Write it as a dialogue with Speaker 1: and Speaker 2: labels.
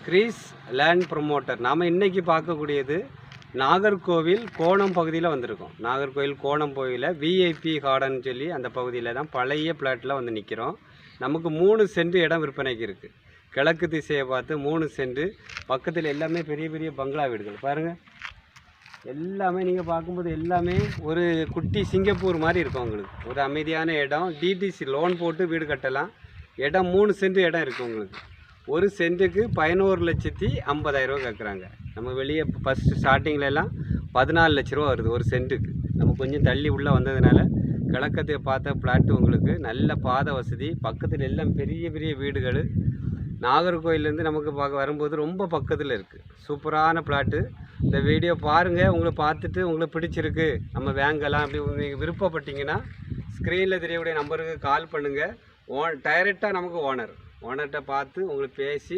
Speaker 1: Greece land promoter. நாம் இன்றைக்கி பார்க்கக்கூடியது நாகர்கோவில் கோணம் பகுதியில் வந்திருக்கோம். நாகர்கோவில் கோணம் பகுதியில் விஐபி கார்டன் சொல்லி அந்த பகுதியில் தான் பழைய பிளாட்டில் வந்து நிற்கிறோம். நமக்கு 3 சென்ட் இடம் விற்பனைக்கு இருக்குது. கிழக்கு திசையை பார்த்து 3 சென்ட், பக்கத்தில் எல்லாமே பெரிய பெரிய பங்களா வீடுகள் பாருங்கள். எல்லாமே நீங்கள் பார்க்கும்போது எல்லாமே ஒரு குட்டி சிங்கப்பூர் மாதிரி இருக்கும். உங்களுக்கு ஒரு அமைதியான இடம். டிடிசி லோன் போட்டு வீடு கட்டலாம். இடம் 3 சென்ட் இடம் இருக்குது உங்களுக்கு. ஒரு சென்ட்டுக்கு 11,50,000 கேட்குறாங்க. நம்ம வெளியே ஃபஸ்ட்டு ஸ்டார்டிங்லலாம் 14 லட்ச ரூபா வருது ஒரு சென்ட்டுக்கு. நம்ம கொஞ்சம் தள்ளி உள்ளே வந்ததுனால கிழக்கத்தை பார்த்த பிளாட்டு உங்களுக்கு நல்ல பாதை வசதி. பக்கத்தில் எல்லாம் பெரிய பெரிய வீடுகள். நாகர்கோயிலேருந்து நமக்கு பார்க்க வரும்போது ரொம்ப பக்கத்தில் இருக்குது. சூப்பரான பிளாட்டு. இந்த வீடியோ பாருங்கள். உங்களை பார்த்துட்டு உங்களுக்கு பிடிச்சிருக்கு, நம்ம வாங்கலாம் அப்படி நீங்கள் விருப்பப்பட்டீங்கன்னா ஸ்க்ரீனில் தெரியக்கூடிய நம்பருக்கு கால் பண்ணுங்கள். டைரெக்டாக நமக்கு ஓனர்கிட்ட பார்த்து உங்களுக்கு பேசி